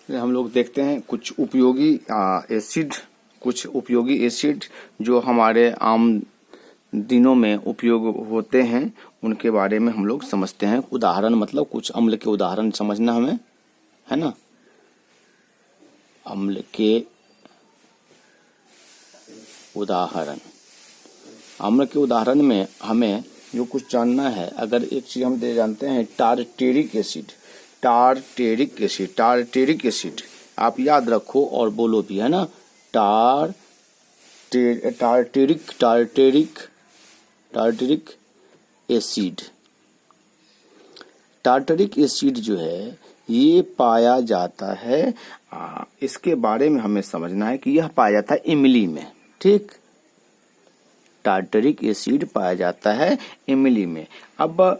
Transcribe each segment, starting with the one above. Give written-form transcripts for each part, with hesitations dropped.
हम लोग देखते हैं कुछ उपयोगी एसिड जो हमारे आम दिनों में उपयोग होते हैं उनके बारे में हम लोग समझते हैं। उदाहरण मतलब कुछ अम्ल के उदाहरण समझना हमें, है ना। अम्ल के उदाहरण, अम्ल के उदाहरण में हमें जो कुछ जानना है, अगर एक चीज हम दे जानते हैं टारटेरिक एसिड। टारटेरिक एसिड आप याद रखो और बोलो भी, है ना। टारटेरिक एसिड। टारटेरिक एसिड जो है ये पाया जाता है, इसके बारे में हमें समझना है कि यह पाया जाता है इमली में। ठीक, टारटेरिक एसिड पाया जाता है इमली में। अब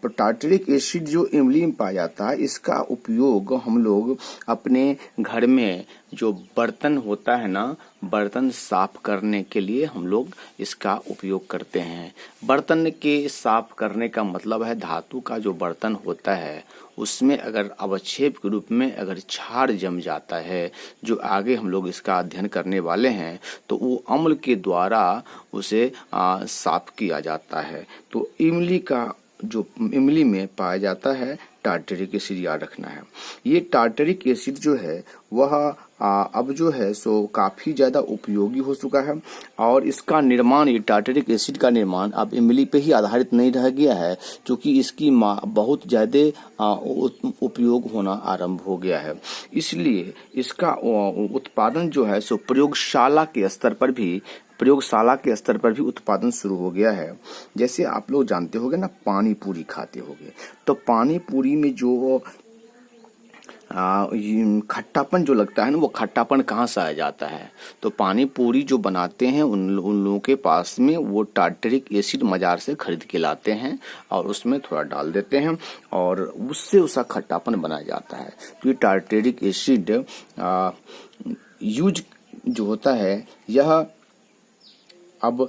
टारटेरिक एसिड जो इमली में पाया जाता है, इसका उपयोग हम लोग अपने घर में जो बर्तन होता है ना, बर्तन साफ करने के लिए हम लोग इसका उपयोग करते हैं। बर्तन के साफ करने का मतलब है धातु का जो बर्तन होता है उसमें अगर अवक्षेप के रूप में अगर क्षार जम जाता है, जो आगे हम लोग इसका अध्ययन करने वाले हैं, तो वो अम्ल के द्वारा उसे साफ किया जाता है। तो इमली में पाया जाता है टारटेरिक एसिड, याद रखना है। ये टारटेरिक एसिड जो है वह अब जो है सो काफी ज्यादा उपयोगी हो चुका है, और इसका निर्माण, ये टारटेरिक एसिड का निर्माण अब इमली पे ही आधारित नहीं रह गया है, क्योंकि इसकी बहुत ज्यादा उपयोग होना आरंभ हो गया है। इसलिए इसका उत्पादन जो है सो प्रयोगशाला के स्तर पर भी उत्पादन शुरू हो गया है। जैसे आप लोग जानते होंगे ना, पानी पूरी खाते होंगे, तो पानी पूरी में जो खट्टापन जो लगता है ना, वो खट्टापन कहाँ से आ जाता है? तो पानी पूरी जो बनाते हैं उन लोगों के पास में वो टारटेरिक एसिड बाजार से खरीद के लाते हैं और उसमें थोड़ा डाल देते हैं और उससे उसका खट्टापन बनाया जाता है। तो ये टारटेरिक एसिड यूज जो होता है, यह अब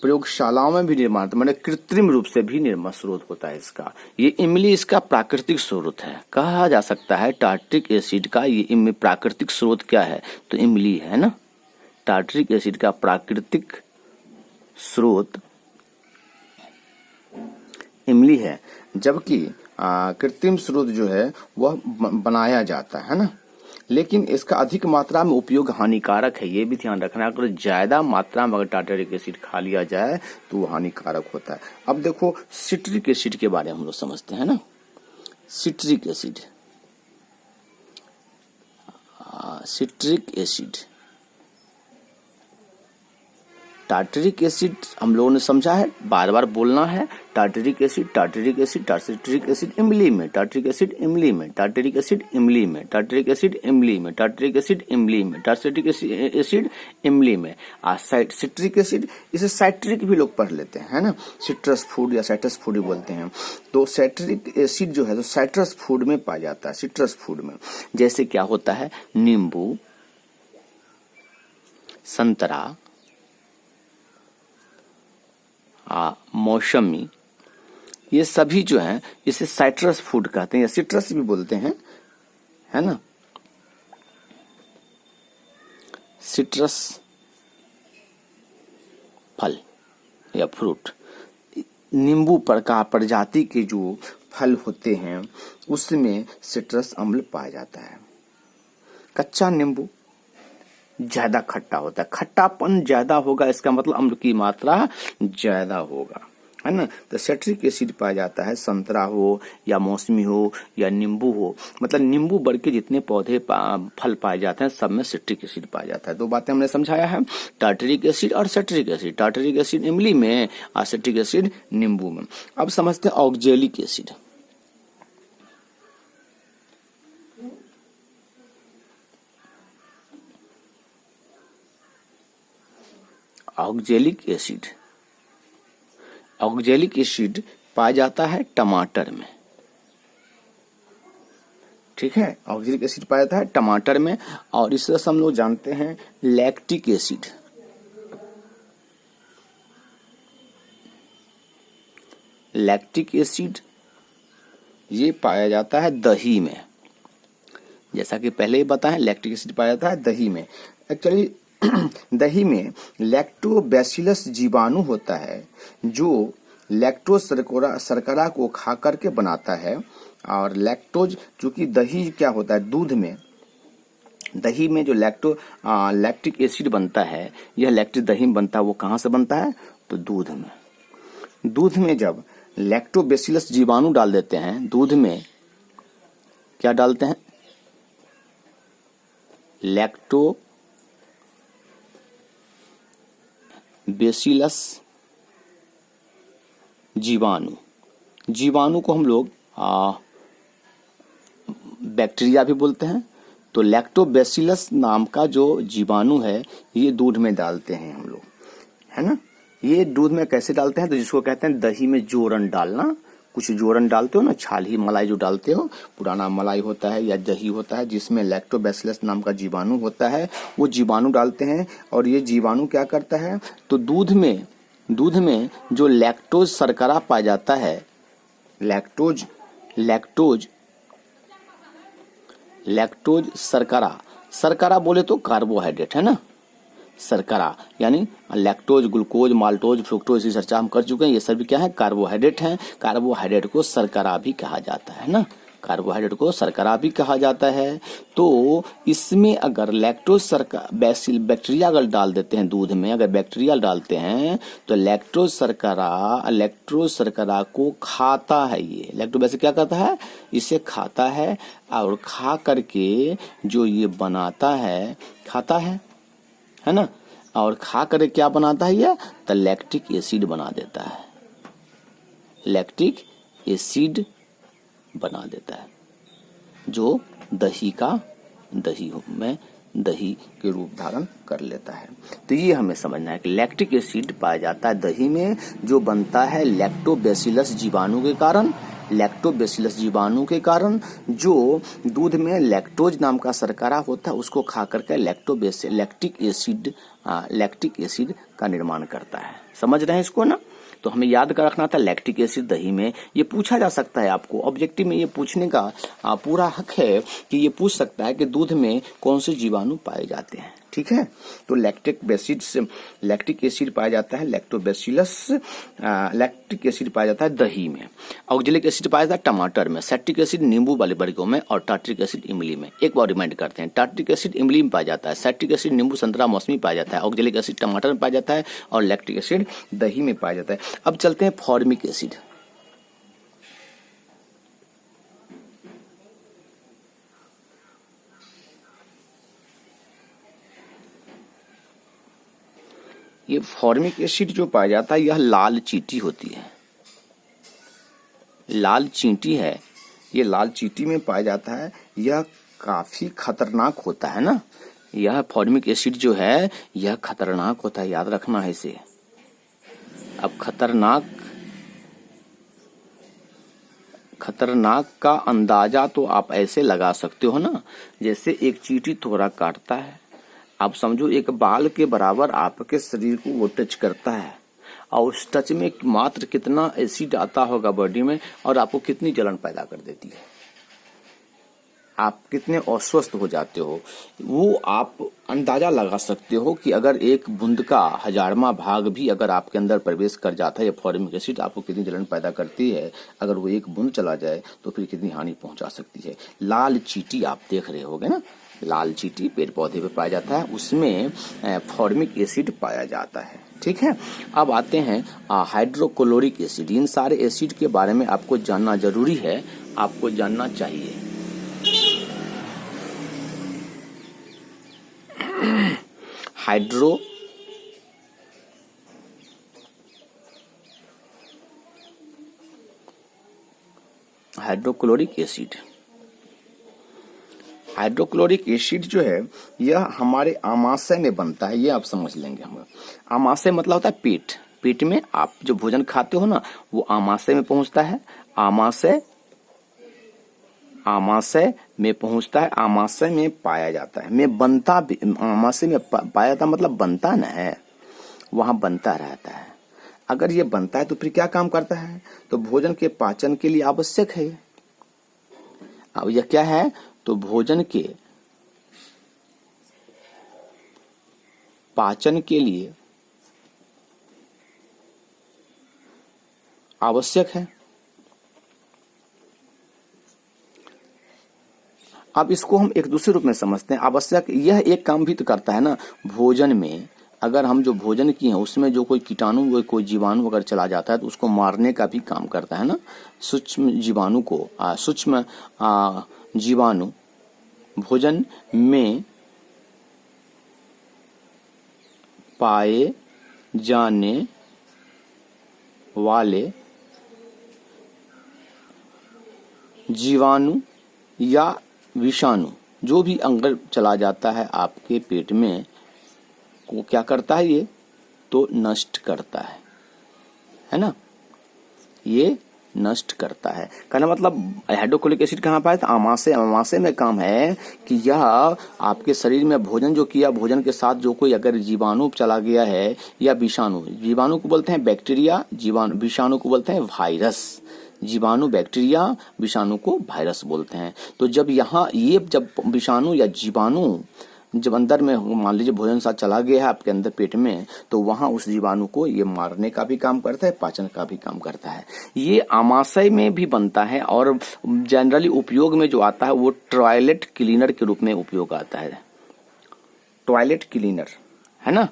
प्रयोगशालाओं में भी निर्माण, मैंने कृत्रिम रूप से भी निर्माण स्रोत होता है इसका। ये इमली इसका प्राकृतिक स्रोत है, कहा जा सकता है टारटेरिक एसिड का ये प्राकृतिक स्रोत क्या है? तो इमली है ना। टारटेरिक एसिड का प्राकृतिक स्रोत इमली है, जबकि कृत्रिम स्रोत जो है वह बनाया जाता है ना। लेकिन इसका अधिक मात्रा में उपयोग हानिकारक है, ये भी ध्यान रखना। अगर ज्यादा मात्रा में अगर टारटेरिक एसिड खा लिया जाए तो वो हानिकारक होता है। अब देखो सिट्रिक एसिड के बारे में हम लोग समझते हैं ना। सिट्रिक एसिड, टारटेरिक एसिड हम लोगों ने समझा है, बार बार बोलना है। टारटेरिक एसिड इमली में, टारटेरिक एसिड इमली में, टारटेरिक एसिड इमली में, टारटेरिक एसिड इमली में, टारटेरिक एसिड इमली में, टारटेरिक एसिड इमली में। सिट्रिक एसिड, इसे साइट्रिक भी लोग पढ़ लेते हैं, है ना। सिट्रस फूड या साइट्रस फूड भी बोलते हैं। तो साइट्रिक एसिड जो है तो साइट्रस फूड में पाया जाता है, सिट्रस फूड में। जैसे क्या होता है, नींबू, संतरा, मौसमी, ये सभी जो हैं इसे साइट्रस फूड कहते हैं या सिट्रस भी बोलते हैं, है ना। सिट्रस फल या फ्रूट, नींबू प्रजाति के जो फल होते हैं उसमें सिट्रस अम्ल पाया जाता है। कच्चा नींबू ज्यादा खट्टा होता है, खट्टापन ज्यादा होगा, इसका मतलब अम्ल की मात्रा ज्यादा होगा, है ना। तो सिट्रिक एसिड पाया जाता है संतरा हो या मौसमी हो या नींबू हो, मतलब नींबू वर्ग के जितने पौधे फल पाए जाते हैं सब में सिट्रिक एसिड पाया जाता है। दो बातें हमने समझाया है, टारटेरिक एसिड और सिट्रिक एसिड। टारटेरिक एसिड इमली में और सिट्रिक एसिड नींबू में। अब समझते हैं ऑक्जेलिक एसिड। ऑक्जेलिक एसिड पाया जाता है टमाटर में, ठीक है। ऑक्जेलिक एसिड पाया जाता है टमाटर में, और इस तरह से हम लोग जानते हैं लैक्टिक एसिड। लैक्टिक एसिड ये पाया जाता है दही में। जैसा कि पहले ही बताएं, लैक्टिक एसिड पाया जाता है दही में। एक्चुअली दही में लैक्टोबैसिलस जीवाणु होता है जो लैक्टोज शर्करा को खा करके बनाता है। और लैक्टोज, चूंकि दही क्या होता है, दूध में, दही में जो लैक्टिक एसिड बनता है, यह लैक्टिक दही में बनता है, वो कहाँ से बनता है, तो दूध में। दूध में जब लैक्टोबैसिलस जीवाणु डाल देते हैं, दूध में क्या डालते हैं, लैक्टोबैसिलस जीवाणु को हम लोग बैक्टीरिया भी बोलते हैं। तो लैक्टोबैसिलस नाम का जो जीवाणु है, ये दूध में डालते हैं हम लोग, है ना। ये दूध में कैसे डालते हैं, तो जिसको कहते हैं दही में जोरन डालना। कुछ जोरन डालते हो ना, छाली मलाई जो डालते हो, पुराना मलाई होता है या दही होता है जिसमें लैक्टोबैसिलस नाम का जीवाणु होता है, वो जीवाणु डालते हैं। और ये जीवाणु क्या करता है, तो दूध में जो लैक्टोज शर्करा पाया जाता है, लैक्टोज शर्करा बोले तो कार्बोहाइड्रेट है ना, शर्करा यानी लैक्टोज, ग्लूकोज, माल्टोज, फ्रुक्टोज, इसी चर्चा हम कर चुके हैं। ये सभी क्या है, कार्बोहाइड्रेट हैं। कार्बोहाइड्रेट को शर्करा भी कहा जाता है ना, कार्बोहाइड्रेट को शर्करा भी कहा जाता है। तो इसमें अगर लैक्टोज बैक्टीरिया अगर डाल देते हैं दूध में, अगर बैक्टीरिया डालते हैं तो लैक्टोज शर्करा को खाता है। ये लैक्टोबैसिलस क्या करता है, इसे खाता है, और खा करके जो ये बनाता है, खाता है ना, और खा करके क्या बनाता है, ये तो लैक्टिक एसिड बना देता है, लैक्टिक एसिड बना देता है, जो दही के रूप धारण कर लेता है। तो ये हमें समझना है कि लैक्टिक एसिड पाया जाता है दही में, जो बनता है लैक्टोबैसिलस जीवाणु के कारण, जो दूध में लैक्टोज नाम का शर्करा होता है, उसको खा करके लैक्टिक एसिड का निर्माण करता है। समझ रहे हैं इसको ना। तो हमें याद कर रखना था लैक्टिक एसिड दही में। ये पूछा जा सकता है, आपको ऑब्जेक्टिव में ये पूछने का पूरा हक है कि ये पूछ सकता है कि दूध में कौन से जीवाणु पाए जाते हैं। ठीक है, तो लैक्टिक एसिड पाया जाता है लैक्टिक एसिड पाया जाता है दही में। ऑक्जेलिक एसिड पाया जाता है टमाटर में, सैक्टिक एसिड नींबू वाले वर्गों में, और टार्ट्रिक एसिड इमली में। एक बार रिमाइंड करते हैं, टार्ट्रिक एसिड इमली में पाया जाता है, सैक्टिक एसिड नींबू, संतरा, मौसमी पाया जाता है, ऑक्जेलिक एसिड टमाटर में पाया जाता है, और लैक्टिक एसिड दही में पाया जाता है। अब चलते हैं फॉर्मिक एसिड। ये फॉर्मिक एसिड जो पाया जाता है, यह लाल चींटी होती है, लाल चींटी है, ये लाल चींटी में पाया जाता है। यह काफी खतरनाक होता है ना, यह फॉर्मिक एसिड जो है यह खतरनाक होता है, याद रखना है इसे। अब खतरनाक का अंदाजा तो आप ऐसे लगा सकते हो ना, जैसे एक चींटी थोड़ा काटता है, आप समझो एक बाल के बराबर आपके शरीर को वो टच करता है, और उस टच में मात्र कितना एसिड आता होगा बॉडी में, और आपको कितनी जलन पैदा कर देती है, आप कितने अस्वस्थ हो जाते हो, वो आप अंदाजा लगा सकते हो कि अगर एक बूंद का 1000वां भाग भी अगर आपके अंदर प्रवेश कर जाता है, ये फॉर्मिक एसिड आपको कितनी जलन पैदा करती है, अगर वो एक बूंद चला जाए तो फिर कितनी हानि पहुंचा सकती है। लाल चींटी आप देख रहे होगे ना, लाल चींटी पेड़ पौधे पे पाया जाता है, उसमें फॉर्मिक एसिड पाया जाता है। ठीक है, अब आते हैं हाइड्रोक्लोरिक एसिड। इन सारे एसिड के बारे में आपको जानना जरूरी है, आपको जानना चाहिए। हाइड्रोक्लोरिक एसिड जो है यह हमारे आमाशय में बनता है, ये आप समझ लेंगे। हम आमाशय मतलब होता है पेट में आप जो भोजन खाते हो ना, वो आमाशय में पहुंचता है, आमाशय में पहुंचता है, आमाशय में पाया जाता है, में बनता भी, आमाशय में पाया जाता मतलब बनता न है, वहां बनता रहता है। अगर ये बनता है तो फिर क्या काम करता है, तो भोजन के पाचन के लिए आवश्यक है। अब यह क्या है, तो भोजन के पाचन के लिए आवश्यक है। अब इसको हम एक दूसरे रूप में समझते हैं। आवश्यक यह एक काम भी तो करता है ना, भोजन में अगर हम जो भोजन किए हैं उसमें जो कोई कीटाणु कोई जीवाणु अगर चला जाता है तो उसको मारने का भी काम करता है ना। सूक्ष्म जीवाणु को सूक्ष्म जीवाणु भोजन में पाए जाने वाले जीवाणु या विषाणु जो भी अंदर चला जाता है आपके पेट में, वो क्या करता है, ये तो नष्ट करता है ना, ये नष्ट करता है। कहना मतलब हाइड्रोक्लोरिक एसिड कहाँ पाया था, आमाशय। आमाशय में काम है कि यह आपके शरीर में भोजन जो किया, भोजन के साथ जो कोई अगर जीवाणु चला गया है या विषाणु, जीवाणु को बोलते हैं बैक्टीरिया, जीवाणु विषाणु को बोलते हैं वायरस। जीवाणु बैक्टीरिया, विषाणु को वायरस बोलते हैं। तो जब यहाँ ये जब विषाणु या जीवाणु जब अंदर में मान लीजिए भोजन साथ चला गया है आपके अंदर पेट में, तो वहां उस जीवाणु को ये मारने का भी काम करता है, पाचन का भी काम करता है। ये आमाशय में भी बनता है और जनरली उपयोग में जो आता है वो टॉयलेट क्लीनर के रूप में उपयोग आता है। टॉयलेट क्लीनर है ना,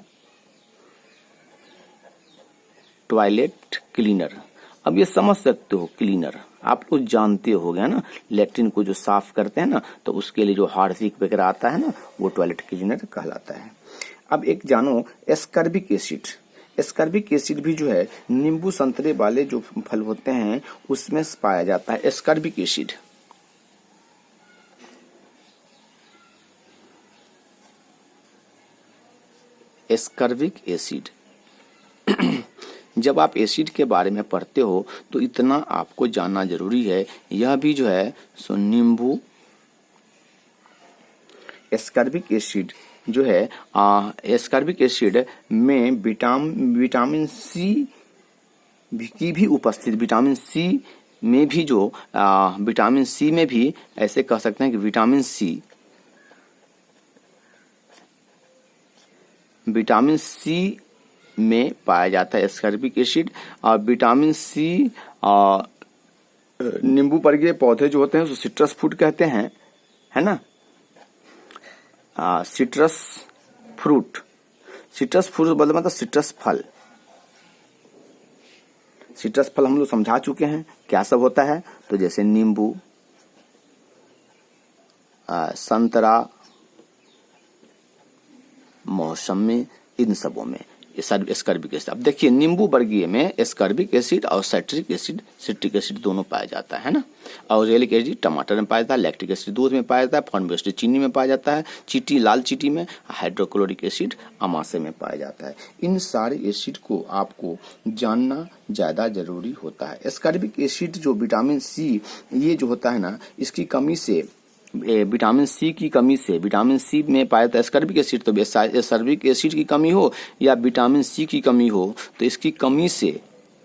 टॉयलेट क्लीनर। अब ये समझ सकते हो, क्लीनर आप लोग जानते हो गया ना, लैट्रिन को जो साफ करते हैं ना, तो उसके लिए जो हार्पिक वगैरह आता है ना, वो टॉयलेट क्लीनर कहलाता है। अब एक जानो एस्कॉर्बिक एसिड। एस्कॉर्बिक एसिड भी जो है नींबू संतरे वाले जो फल होते हैं उसमें पाया जाता है एस्कॉर्बिक एसिड। एस्कॉर्बिक एसिड जब आप एसिड के बारे में पढ़ते हो तो इतना आपको जानना जरूरी है, यह भी जो है सो नींबू एस्कॉर्बिक एसिड जो है एस्कॉर्बिक एसिड में विटामिन सी की भी उपस्थित, विटामिन सी में भी जो विटामिन सी में भी ऐसे कह सकते हैं कि विटामिन सी में पाया जाता है एस्कॉर्बिक एसिड। और विटामिन सी नींबू वर्गीय पौधे जो होते हैं उसको सिट्रस फ्रूट कहते हैं, है ना। सिट्रस फ्रूट, सिट्रस फ्रूट मतलब सिट्रस फल। सिट्रस फल हम लोग समझा चुके हैं क्या सब होता है, तो जैसे नींबू, संतरा, मौसमी, इन सबों में एस्कॉर्बिक एसिड। अब देखिए नींबू वर्गीय में एस्कॉर्बिक एसिड और सिट्रिक एसिड दोनों पाया जाता है ना। ऑक्जेलिक एसिड टमाटर में पाया जाता है, लैक्टिक एसिड दूध में पाया जाता है, फॉर्मिक एसिड चीनी में पाया जाता है, चीटी लाल चीटी में, हाइड्रोक्लोरिक एसिड आमाशय में पाया जाता है। इन सारे एसिड को आपको जानना ज्यादा जरूरी होता है। एस्कॉर्बिक एसिड जो विटामिन सी ये जो होता है ना, इसकी कमी से, विटामिन सी की कमी से, विटामिन सी में पाया जाता है एस्कॉर्बिक एसिड, तो एस्कॉर्बिक एसिड की कमी हो या विटामिन सी की कमी हो, तो इसकी कमी से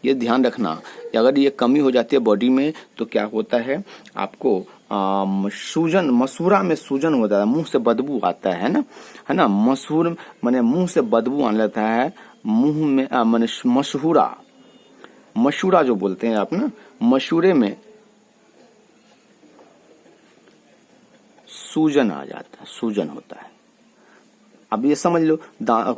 ये ध्यान रखना, अगर ये कमी हो जाती है बॉडी में तो क्या होता है आपको सूजन, मसूरा में सूजन हो जाता है, मुंह से बदबू आता है ना, मसूर माने मुंह से बदबू आने लगता है, मुंह में माने मशूरा जो बोलते हैं आप ना, मशूरे में सूजन आ जाता है, सूजन होता है। अब ये समझ लो,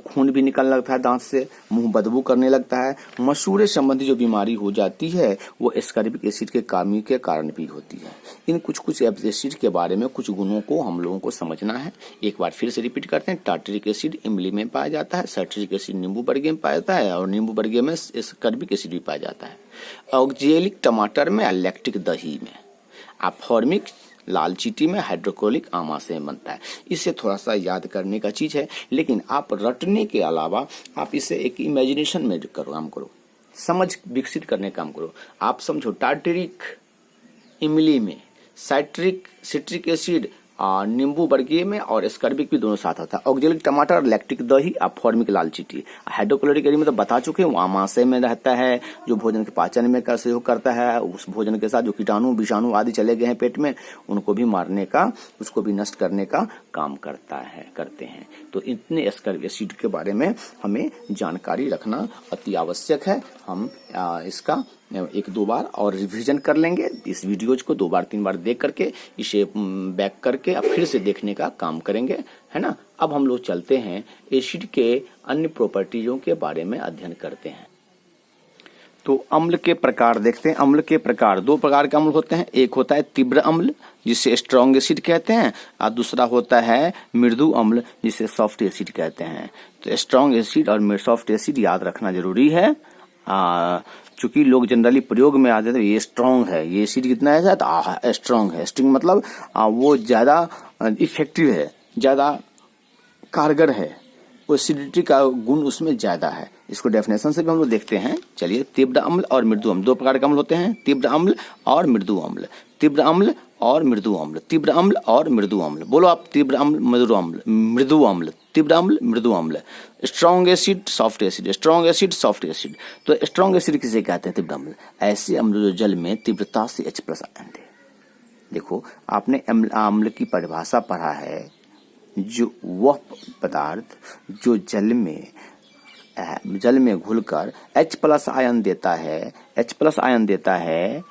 खून भी निकलने लगता है दांत से, मुंह बदबू करने लगता है। मसूरे संबंधी जो बीमारी हो जाती है वो एस्कॉर्बिक एसिड के कमी के कारण भी होती है। इन कुछ एसिड के बारे में कुछ गुणों को हम लोगों को समझना है। एक बार फिर से रिपीट करते हैं। टार्टरिक एसिड इमली में पाया जाता है, सिट्रिक एसिड नींबू वर्गीय में पाया जाता है और नींबू वर्गीय में एस्कॉर्बिक एसिड भी पाया जाता है। ऑक्जेलिक टमाटर में, लैक्टिक दही में, फॉर्मिक लाल चीटी में, हाइड्रोक्लोरिक आमाशय में बनता है। इसे थोड़ा सा याद करने का चीज है, लेकिन आप रटने के अलावा आप इसे एक इमेजिनेशन में काम करो, समझ विकसित करने का काम करो। आप समझो टार्टरिक इमली में, सिट्रिक एसिड नींबू वर्गीय में और स्कर्बिक भी दोनों साथ होता है। ऑक्जेलिक टमाटर, लैक्टिक दही और फॉर्मिक लाल चींटी। हाइड्रोक्लोरिक एसिड में तो बता चुके हैं, वो आमाशय में रहता है, जो भोजन के पाचन में का सहयोग करता है। उस भोजन के साथ जो कीटाणु विषाणु आदि चले गए हैं पेट में, उनको भी मारने का, उसको भी नष्ट करने का काम करते हैं। तो इतने स्कर्बिक एसिड के बारे में हमें जानकारी रखना अति आवश्यक है। हम इसका 1-2 बार और रिवीजन कर लेंगे। इस वीडियोज को 2 बार 3 बार देख करके इसे बैक करके अब फिर से देखने का काम करेंगे, है ना। अब हम लोग चलते हैं एसिड के अन्य प्रॉपर्टीजों के बारे में अध्ययन करते हैं। तो अम्ल के प्रकार देखते हैं। अम्ल के प्रकार 2 प्रकार के अम्ल होते हैं। एक होता है तीव्र अम्ल, जिसे स्ट्रॉन्ग एसिड कहते हैं, और दूसरा होता है मृदु अम्ल, जिसे सॉफ्ट एसिड कहते हैं। तो स्ट्रॉन्ग एसिड और सॉफ्ट एसिड याद रखना जरूरी है। चूंकि लोग जनरली प्रयोग में आते थे ये स्ट्रांग है, ये एसिड कितना है तो स्ट्रांग है। स्ट्रिंग मतलब वो ज्यादा इफेक्टिव है, ज्यादा कारगर है, वो एसिडिटी का गुण उसमें ज्यादा है। इसको डेफिनेशन से भी हम लोग देखते हैं। चलिए, तीव्र अम्ल और मृदु अम्ल 2 प्रकार के अम्ल होते हैं। तीव्र अम्ल और मृदु अम्ल, तीव्र अम्ल और मृदु अम्ल, तीव्र अम्ल और मृदु अम्ल। बोलो आप, तीव्र अम्ल, मृदु अम्ल, मृदु अम्ल, तीव्र अम्ल, मृदु अम्ल। Strong acid, soft acid, strong acid, soft acid. तो स्ट्रॉन्ग एसिड किसे कहते हैं? तीव्र अम्ल। ऐसे अम्ल जो जल में तीव्रता से H+ आयन दे। देखो, आपने अम्ल की परिभाषा पढ़ा है, जो वह पदार्थ जो जल में घुलकर H+ आयन देता है, H+ आयन देता है,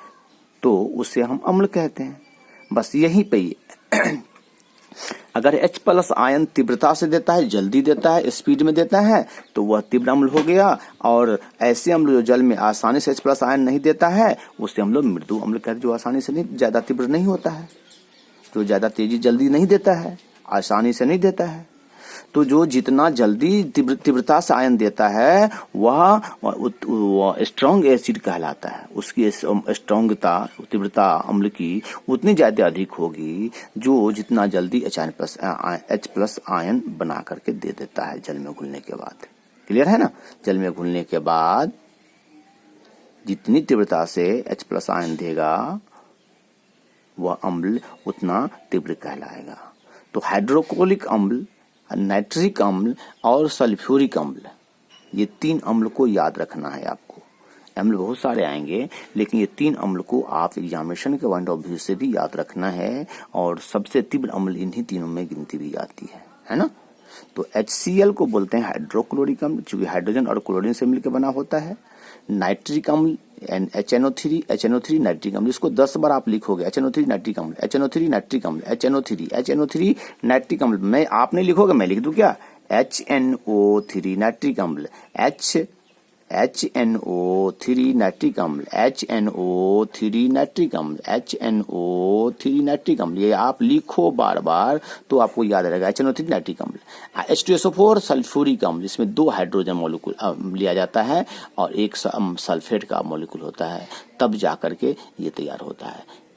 तो उसे हम अम्ल कहते हैं। बस यहीं पे अगर H+ आयन तीव्रता से देता है, जल्दी देता है, स्पीड में देता है, तो वह तीव्र अम्ल हो गया। और ऐसे अम्ल जो जल में आसानी से H+ आयन नहीं देता है, उसे हम लोग मृदु अम्ल कहते हैं, जो आसानी से नहीं, ज्यादा तीव्र नहीं होता है, जो ज्यादा तेजी जल्दी नहीं देता है, आसानी से नहीं देता है। तो जो जितना जल्दी तीव्रता से आयन देता है वह स्ट्रॉन्ग एसिड कहलाता है। उसकी स्ट्रॉन्गता, तीव्रता अम्ल की उतनी ज्यादा अधिक होगी जो जितना जल्दी H+ आयन बना करके दे देता है जल में घुलने के बाद। क्लियर है ना? जल में घुलने के बाद जितनी तीव्रता से H+ आयन देगा वह अम्ल उतना तीव्र कहलाएगा। तो हाइड्रोक्लोरिक अम्ल, नाइट्रिक अम्ल और सल्फ्यूरिक अम्ल, ये 3 अम्ल को याद रखना है आपको। अम्ल बहुत सारे आएंगे, लेकिन ये 3 अम्ल को आप एग्जामिनेशन के पॉइंट ऑफ व्यू से भी याद रखना है। और सबसे तीव्र अम्ल इन्हीं तीनों में गिनती भी आती है ना। तो HCl को बोलते हैं हाइड्रोक्लोरिक अम्ल, चूंकि हाइड्रोजन और क्लोरीन से मिलकर बना होता है। नाइट्रिक अम्ल HNO3 नाइट्रिक अम्ल, इसको 10 बार आप लिखोगे। HNO3 नाइट्रिक अम्ल, HNO3 नाइट्रिक अम्ल, HNO3 नाइट्रिक अम्ल। मैं आप नहीं लिखोगे, मैं लिख दूं क्या? HNO3 नाइट्रिक अम्ल, HNO3 नाइट्रिक अम्ल, HNO3 नाइट्रिक अम्ल, HNO3 नाइट्रिक अम्ल। ये आप लिखो बार बार तो आपको याद रहेगा। HNO3 नाइट्रिक अम्ल। H2SO4 सल्फ्यूरिक अम्ल, जिसमें 2 हाइड्रोजन मॉलिक्यूल लिया जाता है और एक सल्फेट का मॉलिक्यूल होता है, तब जाकर के ये तैयार होता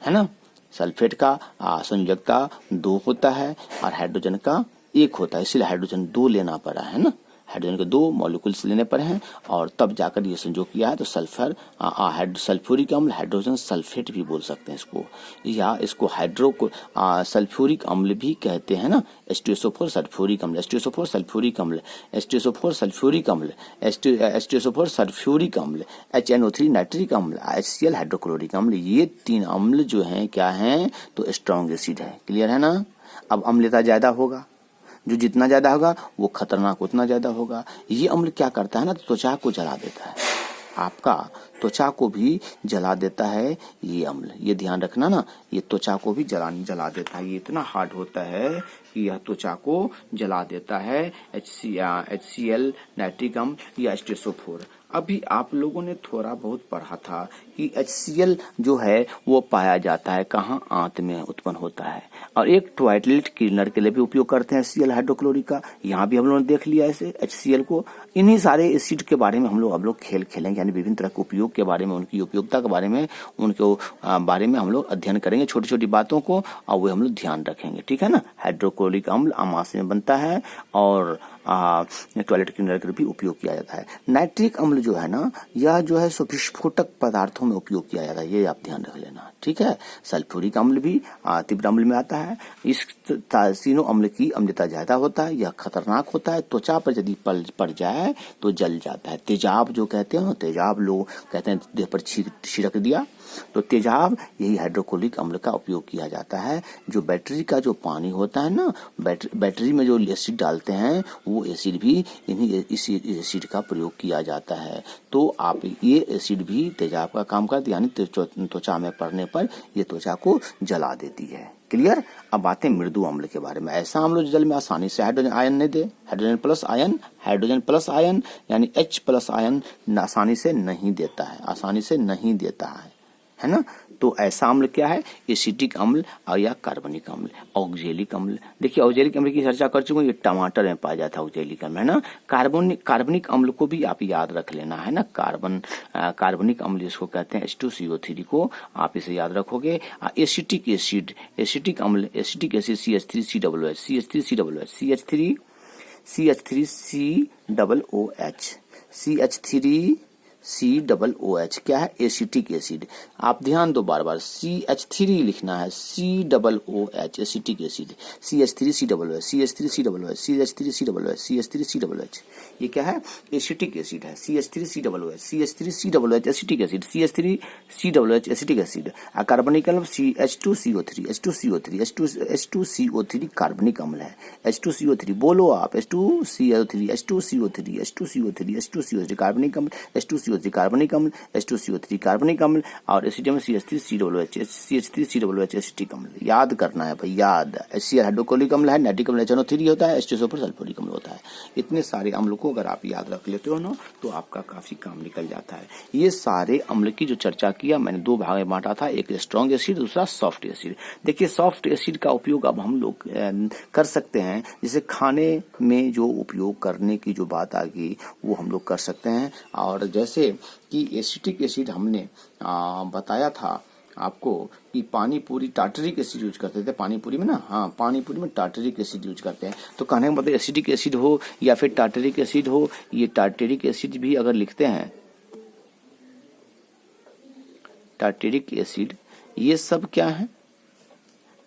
है ना। सल्फेट का संयोजकता 2 होता है और हाइड्रोजन का 1 होता है, इसलिए हाइड्रोजन 2 लेना पड़ा है ना। हाइड्रोजन के 2 मॉलिक्यूल्स लेने पड़े हैं और तब जाकर ये संयोग किया है। तो सल्फ्यूरिक अम्ल, हाइड्रोजन सल्फेट भी बोल सकते हैं इसको, या इसको सल्फ्यूरिक अम्ल भी कहते हैं ना। H2SO4 सल्फ्यूरिक अम्ल, H2SO4 सल्फ्यूरिक अम्ल, H2SO4 सल्फ्यूरिक अम्ल, H2SO4 सल्फ्यूरिक अम्ल, HNO3 नाइट्रिक अम्ल, HCl हाइड्रोक्लोरिक अम्ल। ये 3 अम्ल जो हैं क्या हैं? तो स्ट्रॉन्ग एसिड है। क्लियर है ना? अब अम्लता ज्यादा होगा, जो जितना ज्यादा होगा वो खतरनाक उतना ज्यादा होगा। ये अम्ल क्या करता है ना, त्वचा को जला देता है, आपका त्वचा को भी जला देता है ये अम्ल। ये ध्यान रखना ना, ये त्वचा को भी जला देता है। ये इतना हार्ड होता है कि यह त्वचा को जला देता है। HCl नाइट्रिक अम्ल या H2SO4। अभी आप लोगों ने थोड़ा बहुत पढ़ा था कि HCl जो है वो पाया जाता है कहाँ? आंत में उत्पन्न होता है, और एक टॉयलेट क्लीनर के लिए भी उपयोग करते हैं HCl हाइड्रोक्लोरिक का। यहाँ भी हम लोगों ने देख लिया ऐसे HCl को। इन्हीं सारे एसिड के बारे में हम लोग खेल खेलेंगे, यानी विभिन्न तरह के उपयोग के बारे में, उनकी उपयोगिता के बारे में, उनके बारे में हम लोग अध्ययन करेंगे, छोटी छोटी बातों को, और वो हम लोग ध्यान रखेंगे। ठीक है ना? हाइड्रोक्लोरिक अम्ल आमाशय में बनता है और टॉयलेट क्लीनर का भी उपयोग किया जाता है। नाइट्रिक अम्ल जो है ना, यह जो है विस्फोटक पदार्थों में उपयोग किया जाता है, ये आप ध्यान रख लेना, ठीक है। सल्फ्यूरिक अम्ल भी तीव्र अम्ल में आता है। इस तीनों अम्ल की अम्लता ज्यादा होता है, यह खतरनाक होता है, त्वचा पर यदि पड़ जाए तो जल जाता है। तेजाब जो कहते हैं, तेजाब लोग कहते हैं देह पर छिड़क दिया, तो तेजाब यही हाइड्रोक्लोरिक अम्ल का उपयोग किया जाता है। जो बैटरी का जो पानी होता है ना, बैटरी में जो एसिड डालते हैं, वो एसिड भी इसी एसिड का प्रयोग किया जाता है। तो आप ये एसिड भी तेजाब का काम करती है, यानी त्वचा में पड़ने पर ये त्वचा को जला देती है। क्लियर। अब बातें मृदु अम्ल के बारे में। ऐसा अम्ल जो जल में आसानी से हाइड्रोजन आयन नहीं दे, हाइड्रोजन प्लस आयन यानी H प्लस आयन आसानी से नहीं देता है ना। तो ऐसा अम्ल क्या है? एसिटिक अम्ल और या कार्बनिक अम्ल। ऑक्जेलिक अम्ल, देखिए ऑक्जेलिक अम्ल की चर्चा कर चुके हैं, ये टमाटर में पाया जाता है ऑक्जेलिक अम्ल, है ना। कार्बनिक अम्ल को भी आप याद रख लेना, है ना। कार्बनिक अम्ल जिसको कहते हैं H2CO3 को आप इसे याद रखोगे। एसिटिक अम्ल, एसिटिक एसिड CH3COOH क्या है? Acetic acid. आप ध्यान दो, बार बार CH3 लिखना है, COOH एसिटिक एसिड, CH3COOH ये क्या है? एसिटिक एसिड है। CH3COOH acetic acid, CH3COOH acetic acid. कार्बनिक अम्ल H2CO3 कार्बनिक अम्ल है। H2CO3 बोलो आप, H2CO3 कार्बनिक अम्ल, H2CO3 कार्बनिक अम्ल, H2CO3 कार्बनिक अम्ल और एसिड में CH3COOH एसिटिक अम्ल। याद करना है भाई, याद। HCl हाइड्रोक्लोरिक अम्ल है, नाइट्रिक अम्ल NO3 होता है, H2SO4 सल्फ्यूरिक अम्ल होता है। इतने सारे अम्ल को अगर आप याद रख लेते हो ना, तो आपका काफी काम निकल जाता है। ये सारे अम्ल की जो चर्चा किया मैंने दो भाग में बांटा था, एक स्ट्रॉन्ग एसिड, दूसरा सॉफ्ट एसिड। देखिए सॉफ्ट एसिड का उपयोग अब हम लोग कर सकते हैं, जैसे खाने में जो उपयोग करने की जो बात आ गई वो हम लोग कर सकते हैं। और जैसे कि एसिटिक एसिड हमने बताया था आपको कि पानी पूरी टार्टरिक एसिड यूज करते थे, पानी पूरी में ना, हाँ पानी पूरी में टार्टरिक एसिड यूज करते हैं। तो कहने का मतलब एसिटिक एसिड हो या फिर टार्टरिक एसिड हो, ये टार्टरिक एसिड भी अगर लिखते हैं, टार्टरिक एसिड, ये सब क्या है?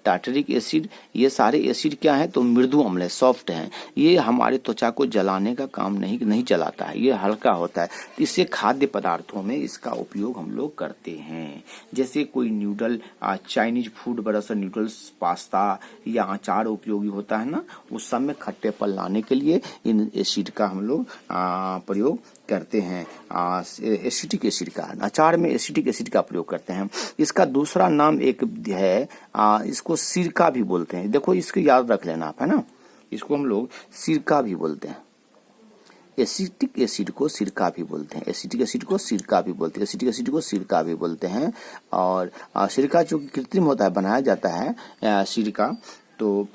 टार्टरिक एसिड, ये सारे एसिड क्या है? तो मृदु अम्ल है, सॉफ्ट है। ये हमारे त्वचा को जलाने का काम नहीं जलाता है, ये हल्का होता है। इससे खाद्य पदार्थों में इसका उपयोग हम लोग करते हैं। जैसे कोई न्यूडल, चाइनीज फूड, बड़ा नूडल्स, पास्ता या अचार उपयोगी होता है ना, उस सब में खट्टेपन लाने के लिए इन एसिड का हम लोग प्रयोग करते हैं। एसिटिक एसिड का, अचार में एसिटिक एसिड का प्रयोग करते हैं। इसका दूसरा नाम एक है, इसको सिरका भी बोलते हैं। देखो इसको याद रख लेना आप, है ना। इसको हम लोग सिरका भी बोलते हैं। एसिटिक एसिड को सिरका भी बोलते हैं, एसिटिक एसिड को सिरका भी बोलते हैं, एसिटिक एसिड को सिरका भी बोलते हैं। और सिरका जो कृत्रिम होता है, बनाया जाता है सिरका, तो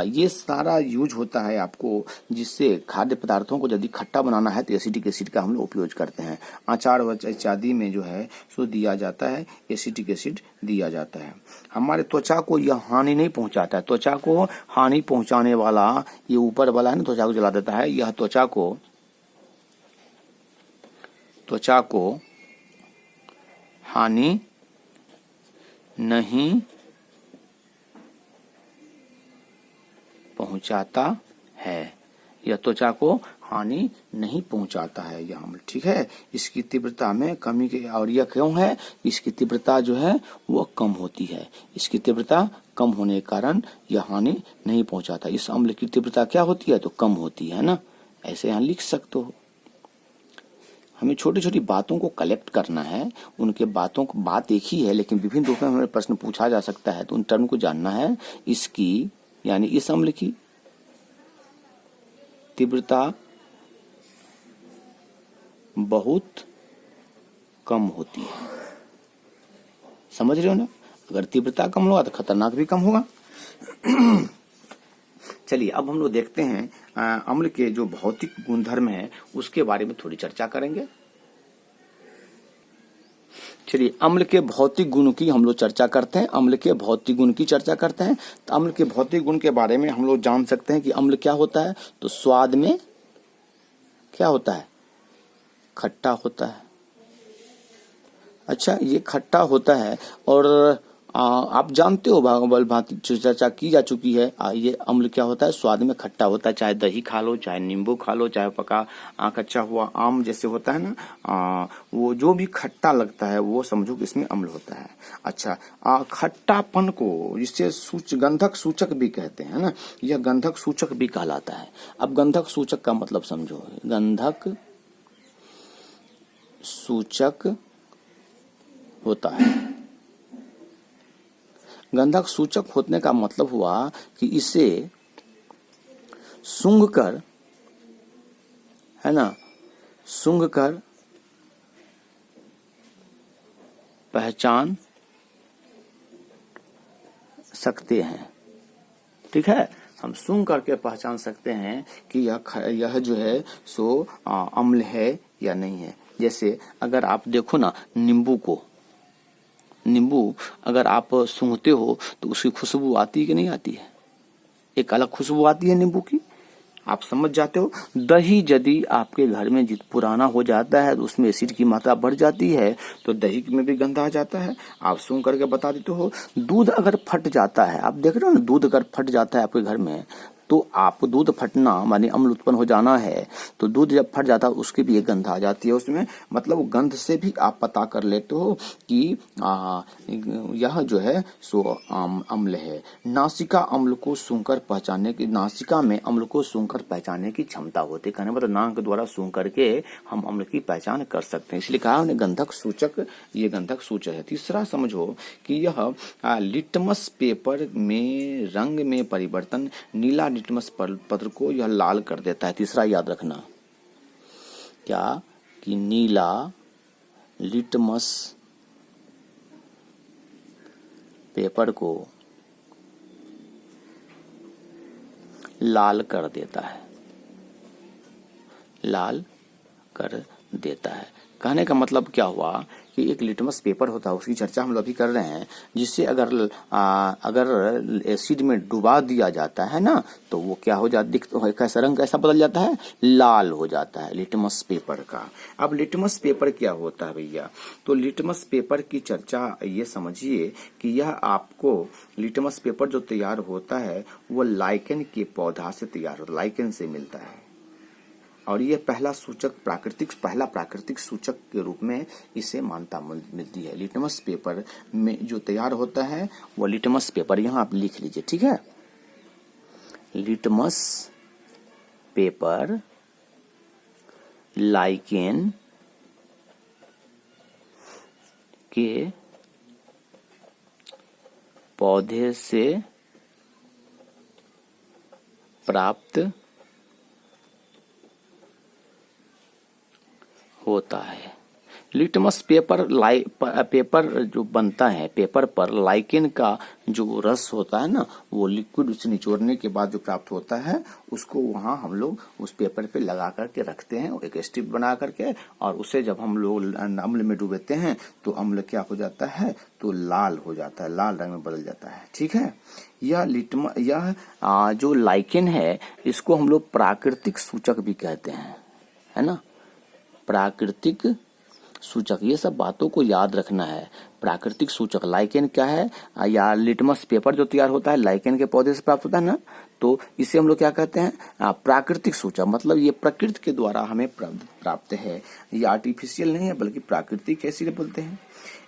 ये सारा यूज होता है आपको, जिससे खाद्य पदार्थों को यदि खट्टा बनाना है तो एसिटिक एसिड का हम लोग उपयोग करते हैं। अचार इत्यादि में जो है सो दिया जाता है, एसिटिक एसिड दिया जाता है। हमारे त्वचा को यह हानि नहीं पहुंचाता है। त्वचा को हानि पहुंचाने वाला ये ऊपर वाला है ना, त्वचा को जला देता है। यह त्वचा को हानि नहीं पहुंचाता है, यह त्वचा को हानि नहीं पहुंचाता है यह अम्ल, ठीक है। इसकी तीव्रता में कमी के, और यह क्यों है? इसकी तीव्रता जो है वो कम होती है। इसकी तीव्रता कम होने के कारण यह हानि नहीं पहुंचाता। इस अम्ल की तीव्रता क्या होती है? तो कम होती है ना। ऐसे यहाँ लिख सकते हो। हमें छोटी छोटी बातों को कलेक्ट करना है, उनके बात एक ही है लेकिन विभिन्न रूपों में हमें प्रश्न पूछा जा सकता है, तो उन टर्म को जानना है। इसकी यानी इस अम्ल की तीव्रता बहुत कम होती है, समझ रहे हो ना। अगर तीव्रता कम होगा तो खतरनाक भी कम होगा। चलिए अब हम लोग देखते हैं अम्ल के जो भौतिक गुणधर्म है उसके बारे में थोड़ी चर्चा करेंगे। चलिए अम्ल के भौतिक गुण की हम लोग चर्चा करते हैं। अम्ल के भौतिक गुण की चर्चा करते हैं। तो अम्ल के भौतिक गुण के बारे में हम लोग जान सकते हैं कि अम्ल क्या होता है। तो स्वाद में क्या होता है? खट्टा होता है। अच्छा, ये खट्टा होता है और आप जानते हो भांति चर्चा की जा चुकी है। ये अम्ल क्या होता है, स्वाद में खट्टा होता है। चाहे दही खा लो, चाहे नींबू खा लो, चाहे पका कच्चा हुआ आम जैसे होता है ना, वो जो भी खट्टा लगता है वो समझो कि इसमें अम्ल होता है। अच्छा, खट्टापन को जिससे गंधक सूचक भी कहते हैं ना, यह गंधक सूचक भी कहलाता है। अब गंधक सूचक का मतलब समझो, गंधक सूचक होता है। गंधक सूचक होने का मतलब हुआ कि इसे सूंघ कर, है ना, सूंघ कर पहचान सकते हैं। ठीक है, हम सूंघ करके पहचान सकते हैं कि यह जो है सो अम्ल है या नहीं है। जैसे अगर आप देखो ना, नींबू अगर आप सूंघते हो तो उसकी खुशबू आती है कि नहीं आती है? एक अलग खुशबू आती है नींबू की, आप समझ जाते हो। दही यदि आपके घर में पुराना हो जाता है तो उसमें एसिड की मात्रा बढ़ जाती है, तो दही में भी गंध आ जाता है, आप सूंघ करके बता देते हो। दूध अगर फट जाता है, आप देख रहे हो ना, दूध अगर फट जाता है आपके घर में, तो आपको दूध फटना माने अम्ल उत्पन्न हो जाना है, तो दूध जब फट जाता है उसकी भी एक गंध आ जाती है उसमें। मतलब गंध से भी आप पता कर लेते हो कि यह जो है सो अम्ल है। नासिका अम्ल को सूंघकर पहचानने की, नासिका में अम्ल को सूंघकर पहचानने की क्षमता होती है। कहने मतलब नाक द्वारा सूंघ करके हम अम्ल की पहचान कर सकते हैं, इसलिए कहा हमने गंधक सूचक, ये गंधक सूचक है। तीसरा समझो कि यह लिटमस पेपर में रंग में परिवर्तन, नीला लिटमस पत्र को यह लाल कर देता है। तीसरा याद रखना क्या, कि नीला लिटमस पेपर को लाल कर देता है, लाल कर देता है। कहने का मतलब क्या हुआ कि एक लिटमस पेपर होता है, उसकी चर्चा हम लोग अभी कर रहे हैं, जिससे अगर एसिड में डुबा दिया जाता है ना, तो वो क्या हो जाता है, कैसा रंग कैसा बदल जाता है, लाल हो जाता है लिटमस पेपर का। अब लिटमस पेपर क्या होता है भैया, तो लिटमस पेपर की चर्चा ये समझिए कि यह आपको लिटमस पेपर जो तैयार होता है वो लाइकेन के पौधा से तैयार होता है, लाइकेन से मिलता है। और ये पहला प्राकृतिक सूचक के रूप में इसे मान्यता मिलती है। लिटमस पेपर में जो तैयार होता है वो लिटमस पेपर, यहां आप लिख लीजिए, ठीक है। लिटमस पेपर लाइकेन के पौधे से प्राप्त होता है। लिटमस पेपर जो बनता है, पेपर पर लाइकेन का जो रस होता है ना, वो लिक्विड उसे निचोड़ने के बाद जो प्राप्त होता है, उसको वहां हम लोग उस पेपर पे लगा करके रखते हैं, एक स्ट्रिप बना करके, और उसे जब हम लोग अम्ल में डुबोते हैं तो अम्ल क्या हो जाता है, तो लाल हो जाता है, लाल रंग में बदल जाता है। ठीक है, यह जो लाइकेन है, इसको हम लोग प्राकृतिक सूचक भी कहते हैं, है ना, प्राकृतिक सूचक। ये सब बातों को याद रखना है। प्राकृतिक सूचक लाइकेन क्या है, या लिटमस पेपर जो तैयार होता है लाइकेन के पौधे से प्राप्त होता है ना, तो इसे हम लोग क्या कहते हैं, प्राकृतिक सूचक। मतलब ये प्रकृति के द्वारा हमें प्राप्त है, ये आर्टिफिशियल नहीं है बल्कि प्राकृतिक है, इसीलिए बोलते हैं।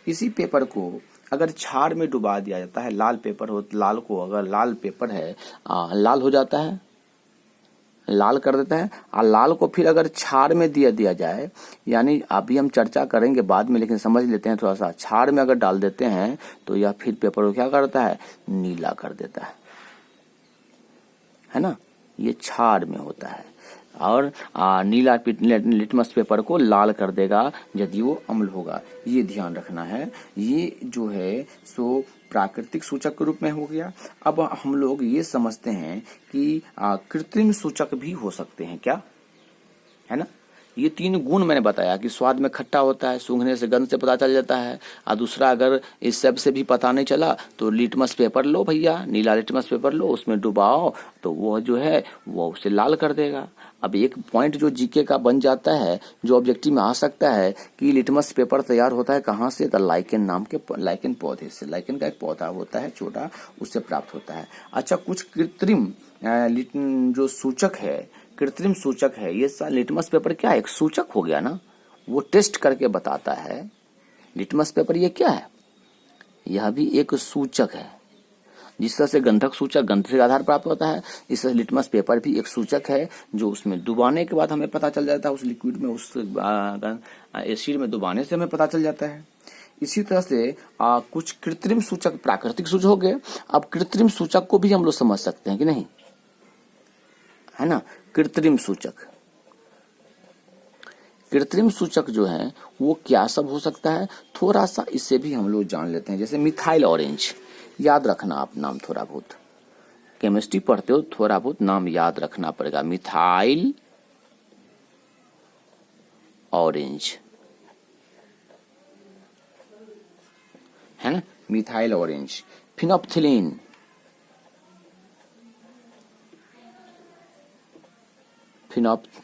इसी पेपर को अगर छाड़ में डुबा दिया जाता है, लाल पेपर हो, लाल को अगर लाल पेपर है, लाल हो जाता है, लाल कर देता है। और लाल को फिर अगर छाड़ में दिया जाए, यानी अभी हम चर्चा करेंगे बाद में, लेकिन समझ लेते हैं थोड़ा सा, छाड़ में अगर डाल देते हैं तो यह फिर पेपर को क्या करता है, नीला कर देता है ना, ये छाड़ में होता है। और नीला लिटमस पेपर को लाल कर देगा यदि वो अम्ल होगा, ये ध्यान रखना है। ये जो है सो प्राकृतिक सूचक के रूप में हो गया। अब हम लोग ये समझते हैं कि कृत्रिम सूचक भी हो सकते हैं क्या, है ना। ये 3 गुण मैंने बताया कि स्वाद में खट्टा होता है, सूंघने से गंध से पता चल जाता है। और दूसरा, अगर इस सब से भी पता नहीं चला तो लिटमस पेपर लो भैया, नीला लिटमस पेपर लो, उसमें डुबाओ तो वो जो है वो उसे लाल कर देगा। अब एक पॉइंट जो जीके का बन जाता है, जो ऑब्जेक्टिव में आ सकता है कि लिटमस पेपर तैयार होता है कहाँ से, तो लाइकेन नाम के लाइकेन पौधे से। लाइकेन का एक पौधा होता है छोटा, उससे प्राप्त होता है। अच्छा, कुछ कृत्रिम जो सूचक है, कृत्रिम सूचक है, ये लिटमस पेपर क्या है, एक सूचक हो गया ना, वो टेस्ट करके बताता है। लिटमस पेपर ये क्या है, यह भी एक सूचक है। जिस तरह से गंधक सूचक गंध से आधार प्राप्त होता है, इस तरह लिटमस पेपर भी एक सूचक है, जो उसमें डुबाने के बाद हमें पता चल जाता है, उस लिक्विड में, उस एसिड में डुबाने से हमें पता चल जाता है। इसी तरह से कुछ कृत्रिम सूचक प्राकृतिक सूचक हो गए। अब कृत्रिम सूचक को भी हम लोग समझ सकते हैं कि नहीं, है ना। कृत्रिम सूचक, कृत्रिम सूचक जो है वो क्या सब हो सकता है, थोड़ा सा इससे भी हम लोग जान लेते हैं। जैसे मिथाइल ऑरेंज, याद रखना आप नाम, थोड़ा बहुत केमिस्ट्री पढ़ते हो, थोड़ा बहुत नाम याद रखना पड़ेगा। मिथाइल ऑरेंज, है ना, मिथाइल ऑरेंज। फिनोप्थिलीन, फिनोप्थेलीन,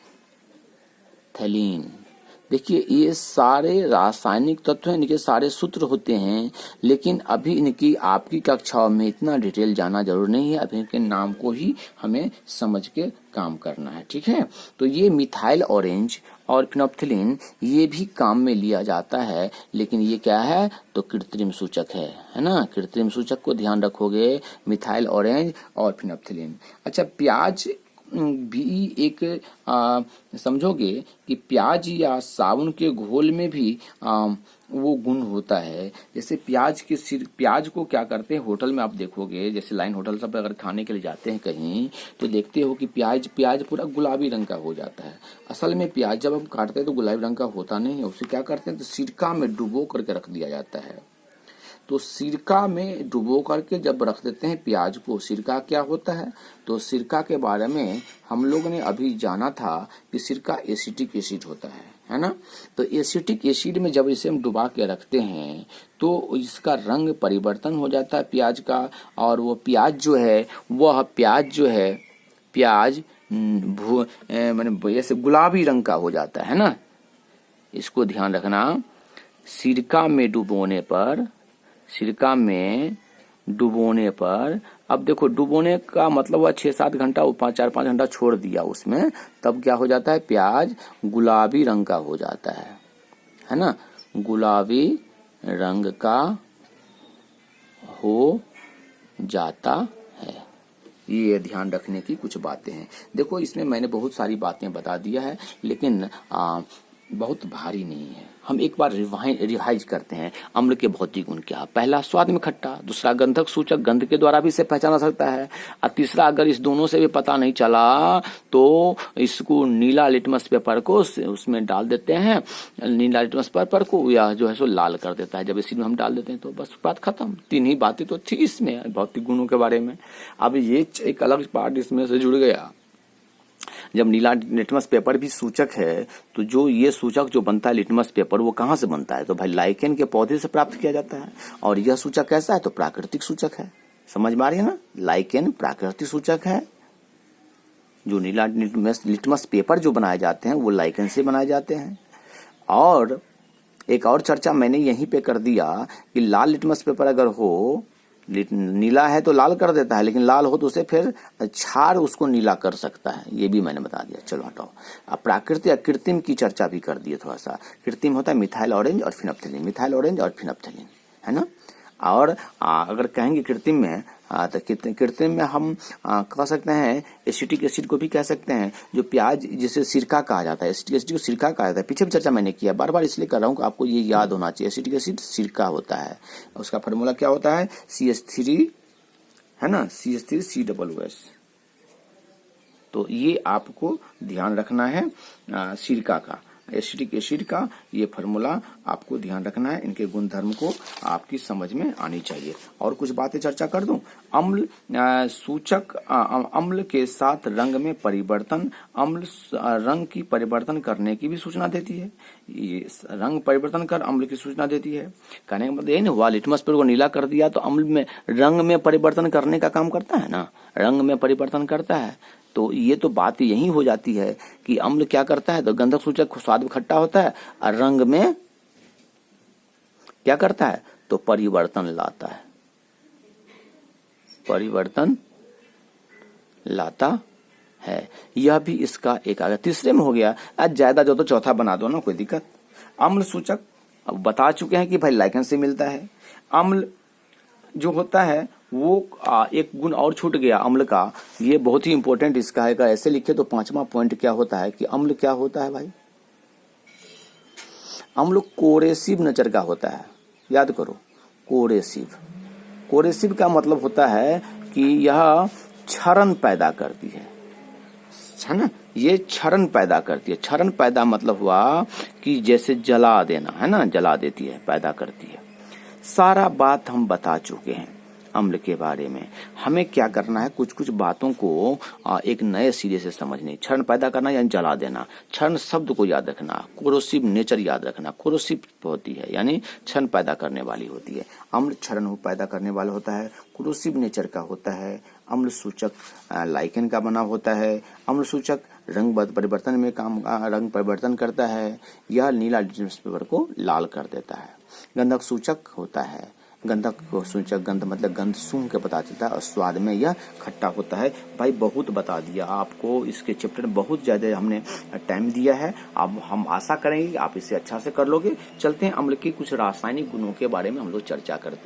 देखिए ये सारे रासायनिक तत्व हैं, इनके सारे सूत्र होते हैं, लेकिन अभी इनकी आपकी कक्षाओं में इतना डिटेल जाना जरूर नहीं है। अभी इनके नाम को ही हमें समझ के काम करना है, ठीक है। तो ये मिथाइल ऑरेंज और फिनोप्थिलीन ये भी काम में लिया जाता है, लेकिन ये क्या है, तो कृत्रिम सूचक है ना। कृत्रिम सूचक को ध्यान रखोगे, मिथाइल ऑरेंज और फिनोप्थिलीन। अच्छा, प्याज भी एक समझोगे कि प्याज या साबुन के घोल में भी वो गुण होता है। जैसे प्याज को क्या करते हैं, होटल में आप देखोगे, जैसे लाइन होटल सब अगर खाने के लिए जाते हैं कहीं, तो देखते हो कि प्याज पूरा गुलाबी रंग का हो जाता है। असल में प्याज जब हम काटते हैं तो गुलाबी रंग का होता नहीं है, उसे क्या करते हैं, तो सिरका में डुबो करके रख दिया जाता है। तो सिरका में डुबो करके जब रख देते हैं प्याज को, सिरका क्या होता है, तो सिरका के बारे में हम लोग ने अभी जाना था कि सिरका एसिटिक एसिड होता है ना। तो एसिटिक एसिड में जब इसे हम डुबा के रखते हैं तो इसका रंग परिवर्तन हो जाता है प्याज का, और वो प्याज जो है प्याज माने ऐसे गुलाबी रंग का हो जाता है ना। इसको ध्यान रखना। सिरका में डुबोने पर अब देखो, डुबोने का मतलब हुआ 6-7 घंटा, 4-5 घंटा छोड़ दिया उसमें, तब क्या हो जाता है, प्याज गुलाबी रंग का हो जाता है ना, गुलाबी रंग का हो जाता है। ये ध्यान रखने की कुछ बातें हैं। देखो, इसमें मैंने बहुत सारी बातें बता दिया है, लेकिन बहुत भारी नहीं है। हम एक बार रिवाइज करते हैं। अम्ल के भौतिक गुण क्या, पहला स्वाद में खट्टा, दूसरा गंधक सूचक, गंध के द्वारा भी इसे पहचाना सकता है, और तीसरा अगर इस दोनों से भी पता नहीं चला तो इसको नीला लिटमस पेपर को उसमें डाल देते हैं, नीला लिटमस पेपर को या जो है सो लाल कर देता है। जब इसी में हम डाल देते हैं तो बस बात खत्म। 3 ही बातें तो थी इसमें भौतिक गुणों के बारे में। अब ये एक अलग पार्ट इसमें से जुड़ गया। जब नीला लिटमस पेपर भी सूचक है, तो जो ये सूचक जो बनता है लिटमस पेपर, वो कहाँ से बनता है, तो भाई लाइकेन के पौधे से प्राप्त किया जाता है। और यह सूचक कैसा है, तो प्राकृतिक सूचक है। समझ में आ रही है ना, लाइकेन प्राकृतिक सूचक है। जो नीला लिटमस पेपर जो बनाए जाते हैं वो लाइकेन से बनाए जाते हैं। और एक और चर्चा मैंने यहीं पे कर दिया कि लाल लिटमस पेपर अगर हो, नीला है तो लाल कर देता है, लेकिन लाल हो तो उसे फिर क्षार उसको नीला कर सकता है, ये भी मैंने बता दिया। चलो हटाओ। अब प्राकृतिक या कृत्रिम की चर्चा भी कर दी थोड़ा सा। कृत्रिम होता है मिथाइल ऑरेंज और फिनोप्थिलीन, मिथाइल ऑरेंज और फिनोप्थिलीन, है ना। और अगर कहेंगे कृत्रिम में, तो कृत्रिम में हम कह सकते हैं एसिटिक एसिड को भी कह सकते हैं, जो प्याज जिसे सिरका कहा जाता है, एसिटिक एसिड को सिरका कहा जाता है। पीछे भी चर्चा मैंने किया, बार बार इसलिए कर रहा हूँ कि आपको ये याद होना चाहिए। एसिटिक एसिड सिरका होता है, उसका फार्मूला क्या होता है, CH3, है ना, CH3COOS। तो ये आपको ध्यान रखना है सिरका का। एसिटिक एसिड का ये फार्मूला आपको ध्यान रखना है, इनके गुणधर्म को आपकी समझ में आनी चाहिए। और कुछ बातें चर्चा कर दूं। अम्ल सूचक अम्ल के साथ रंग में परिवर्तन, अम्ल रंग की परिवर्तन करने की भी सूचना देती है। ये रंग परिवर्तन कर अम्ल की सूचना देती है। कहने का मतलब ये नहीं हुआ लिटमस पेपर को नीला कर दिया तो अम्ल में रंग में परिवर्तन करने का काम करता है ना, रंग में परिवर्तन करता है। तो ये तो बात यही हो जाती है कि अम्ल क्या करता है, तो गंधक सूचक स्वाद खट्टा होता है और रंग में क्या करता है, तो परिवर्तन लाता है, परिवर्तन लाता है। यह भी इसका एक आगे तीसरे में हो गया। आज ज्यादा जो तो चौथा बना दो ना, कोई दिक्कत। अम्ल सूचक अब बता चुके हैं कि भाई लाइकेन से मिलता है। अम्ल जो होता है वो एक गुण और छूट गया अम्ल का, ये बहुत ही इंपॉर्टेंट इसका है। ऐसे लिखे तो पांचवा पॉइंट क्या होता है कि अम्ल क्या होता है भाई, अम्ल कोरेसिव नेचर का होता है। याद करो, कोरेसिव। कोरेसिव का मतलब होता है कि यह क्षरण पैदा करती है ना, ये क्षरण पैदा करती है। क्षरण पैदा मतलब हुआ कि जैसे जला देना है ना, जला देती है, पैदा करती है। सारा बात हम बता चुके हैं अम्ल के बारे में। हमें क्या करना है, कुछ कुछ बातों को एक नए सिरे से समझनी। क्षरण पैदा करना यानी जला देना। क्षरण शब्द को याद रखना, कोरोसिव नेचर याद रखना। कोरोसिव होती है यानी क्षरण पैदा करने वाली होती है। अम्ल क्षरण पैदा करने वाला होता है, कोरोसिव नेचर का होता है। अम्ल सूचक लाइकेन का बना होता है। अम्ल सूचक रंग परिवर्तन में रंग परिवर्तन करता है। यह नीला लिटमस पेपर को लाल कर देता है। गंधक सूचक होता है। गंधक सूचक गंध मतलब गंध सूंघ के पता चलता है और स्वाद में यह खट्टा होता है। भाई बहुत बता दिया आपको, इसके चैप्टर में बहुत ज्यादा हमने टाइम दिया है। अब हम आशा करेंगे आप इसे अच्छा से कर लोगे। चलते हैं अम्ल के कुछ रासायनिक गुणों के बारे में हम लोग चर्चा करते हैं।